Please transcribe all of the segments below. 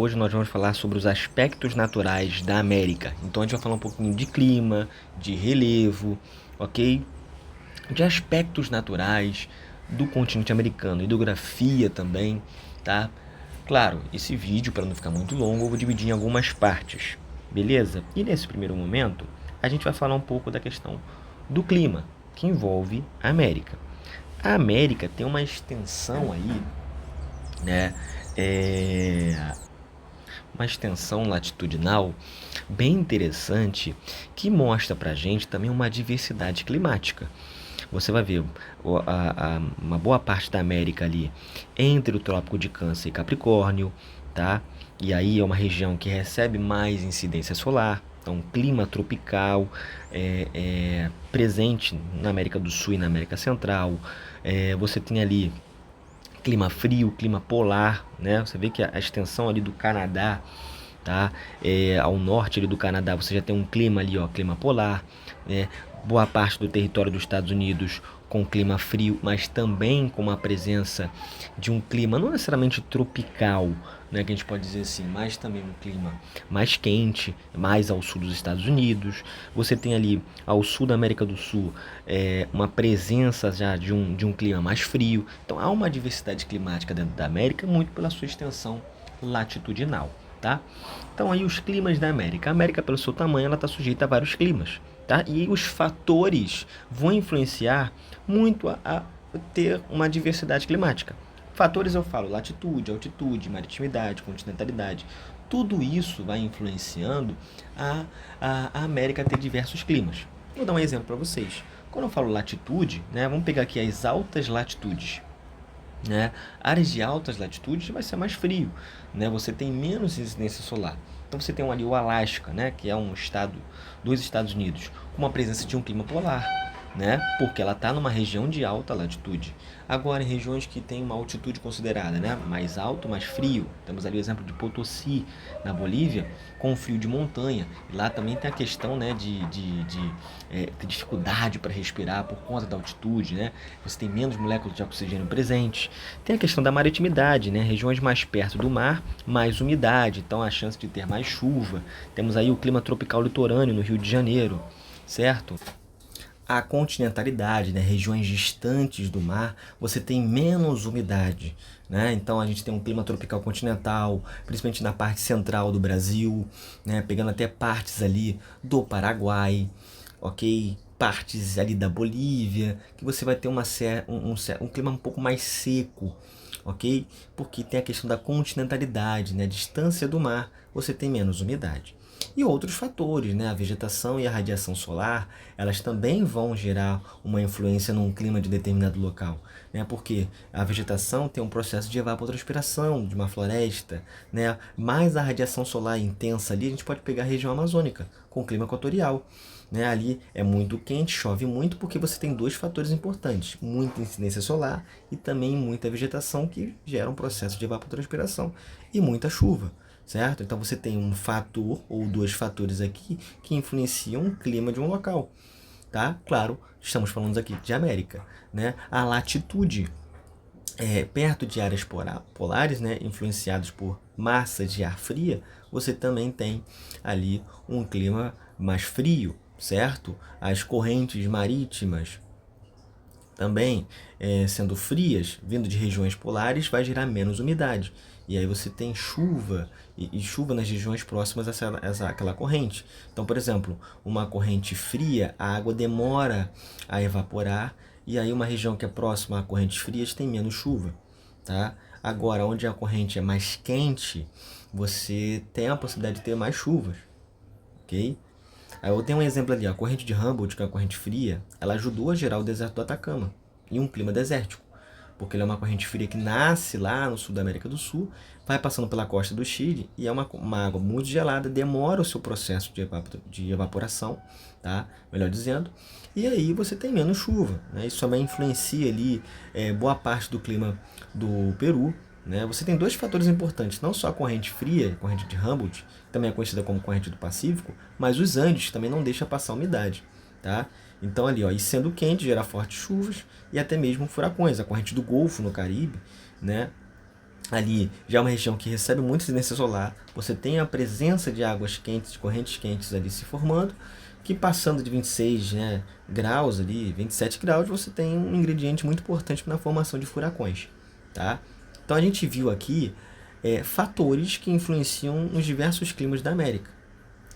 Hoje nós vamos falar sobre os aspectos naturais da América. Então a gente vai falar um pouquinho de clima, de relevo, ok? De aspectos naturais do continente americano, hidrografia também, tá? Claro, esse vídeo, para não ficar muito longo, eu vou dividir em algumas partes, beleza? E nesse primeiro momento, a gente vai falar um pouco da questão do clima, que envolve a América. A América tem uma extensão aí, né? É, uma extensão latitudinal bem interessante que mostra para a gente também uma diversidade climática. Você vai ver uma boa parte da América ali entre o Trópico de Câncer e Capricórnio, tá? E aí é uma região que recebe mais incidência solar, então clima tropical presente na América do Sul e na América Central. Você tem ali clima frio, clima polar, né? Você vê que a extensão ali do Canadá, tá? Ao norte ali do Canadá, você já tem um clima ali, ó, clima polar, né? Boa parte do território dos Estados Unidos com clima frio, mas também com uma presença de um clima não necessariamente tropical, né, que a gente pode dizer assim, mas também um clima mais quente, mais ao sul dos Estados Unidos. Você tem ali ao sul da América do Sul uma presença já de um clima mais frio. Então há uma diversidade climática dentro da América muito pela sua extensão latitudinal, tá? Então aí os climas da América. A América, pelo seu tamanho, ela está sujeita a vários climas, tá? E os fatores vão influenciar muito a ter uma diversidade climática. Fatores eu falo, latitude, altitude, maritimidade, continentalidade. Tudo isso vai influenciando a América a ter diversos climas. Vou dar um exemplo para vocês. Quando eu falo latitude, né, vamos pegar aqui as altas latitudes, né? Áreas de altas latitudes vai ser mais frio, né? Você tem menos incidência solar. Então você tem ali o Alasca, né? Que é um estado dos Estados Unidos com uma presença de um clima polar, né? Porque ela está numa região de alta latitude. Agora, em regiões que têm uma altitude considerada, né? Mais alto, mais frio. Temos ali o exemplo de Potosí, na Bolívia, com frio de montanha. E lá também tem a questão, né? De dificuldade para respirar por conta da altitude, né? Você tem menos moléculas de oxigênio presentes. Tem a questão da maritimidade, né? Regiões mais perto do mar, mais umidade, então a chance de ter mais chuva. Temos aí o clima tropical litorâneo no Rio de Janeiro, certo? A continentalidade, né? Regiões distantes do mar, você tem menos umidade, né? Então a gente tem um clima tropical continental, principalmente na parte central do Brasil, né? Pegando até partes ali do Paraguai, ok? Partes ali da Bolívia, que você vai ter um clima um pouco mais seco, ok? Porque tem a questão da continentalidade, né? A distância do mar, você tem menos umidade. E outros fatores, né? A vegetação e a radiação solar, elas também vão gerar uma influência num clima de determinado local, né? Porque a vegetação tem um processo de evapotranspiração de uma floresta, né? Mais a radiação solar intensa ali, a gente pode pegar a região amazônica, com clima equatorial. Né? Ali é muito quente, chove muito, porque você tem dois fatores importantes: muita incidência solar e também muita vegetação que gera um processo de evapotranspiração e muita chuva, certo? Então você tem um fator ou dois fatores aqui que influenciam o clima de um local, tá? Claro, estamos falando aqui de América, né? A latitude perto de áreas polares, né, influenciados por massas de ar fria, você também tem ali um clima mais frio, certo? As correntes marítimas também sendo frias, vindo de regiões polares, vai gerar menos umidade. E aí você tem chuva, e chuva nas regiões próximas a aquela corrente. Então, por exemplo, uma corrente fria, a água demora a evaporar, e aí uma região que é próxima a correntes frias tem menos chuva. Tá? Agora, onde a corrente é mais quente, você tem a possibilidade de ter mais chuvas. Ok? Aí eu tenho um exemplo ali, a corrente de Humboldt, que é uma corrente fria, ela ajudou a gerar o deserto do Atacama, em um clima desértico, porque ela é uma corrente fria que nasce lá no sul da América do Sul, vai passando pela costa do Chile, e é uma água muito gelada, demora o seu processo de evaporação, tá? Melhor dizendo, e aí você tem menos chuva, né? Isso também influencia ali boa parte do clima do Peru, né? Você tem dois fatores importantes, não só a corrente fria, a corrente de Humboldt, também é conhecida como corrente do Pacífico, mas os Andes também não deixam passar umidade, tá? Então ali, ó, e sendo quente, gera fortes chuvas e até mesmo furacões. A corrente do Golfo no Caribe, né, ali já é uma região que recebe muita incidência solar, você tem a presença de águas quentes, de correntes quentes ali se formando, que passando de 26, né, graus ali, 27 graus, você tem um ingrediente muito importante na formação de furacões, tá? Então a gente viu aqui fatores que influenciam nos diversos climas da América,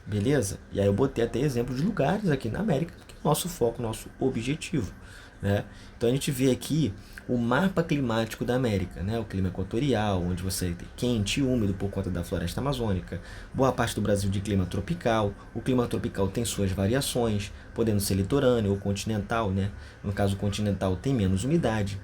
beleza? E aí eu botei até exemplo de lugares aqui na América, que é o nosso foco, nosso objetivo, né? Então a gente vê aqui o mapa climático da América, né? O clima equatorial, onde você tem quente e úmido por conta da floresta amazônica, boa parte do Brasil de clima tropical. O clima tropical tem suas variações, podendo ser litorâneo ou continental, né? No caso continental tem menos umidade.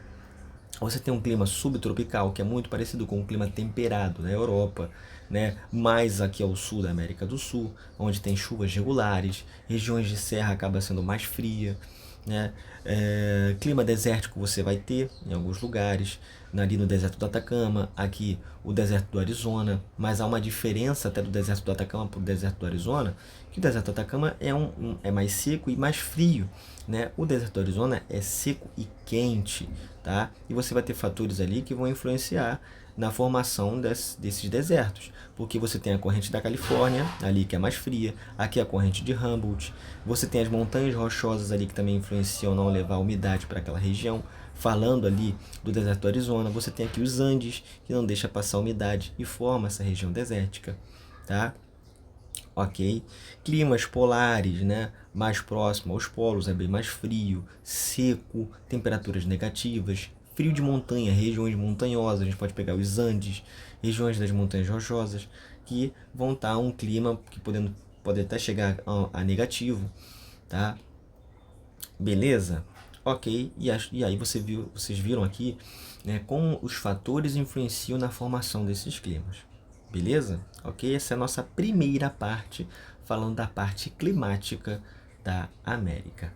Você tem um clima subtropical, que é muito parecido com o clima temperado na Europa, né? Mais aqui ao sul da América do Sul, onde tem chuvas regulares, regiões de serra acaba sendo mais fria, né? Clima desértico você vai ter em alguns lugares, ali no deserto do Atacama, aqui o deserto do Arizona, mas há uma diferença até do deserto do Atacama para o deserto do Arizona, que o deserto do Atacama é mais seco e mais frio, né? O deserto do Arizona é seco e quente, tá? E você vai ter fatores ali que vão influenciar na formação desses desertos, porque você tem a corrente da Califórnia ali que é mais fria, aqui a corrente de Humboldt, você tem as montanhas rochosas ali que também influenciam não levar umidade para aquela região. Falando ali do deserto do Arizona, você tem aqui os Andes que não deixa passar umidade e forma essa região desértica, tá? Ok? Climas polares, né? Mais próximo aos polos, é bem mais frio, seco, temperaturas negativas, frio de montanha, regiões montanhosas, a gente pode pegar os Andes, regiões das montanhas rochosas, que vão estar um clima que pode até chegar a negativo, tá? Beleza? Ok, e aí vocês viram aqui, né, como os fatores influenciam na formação desses climas. Beleza? Ok? Essa é a nossa primeira parte, falando da parte climática da América.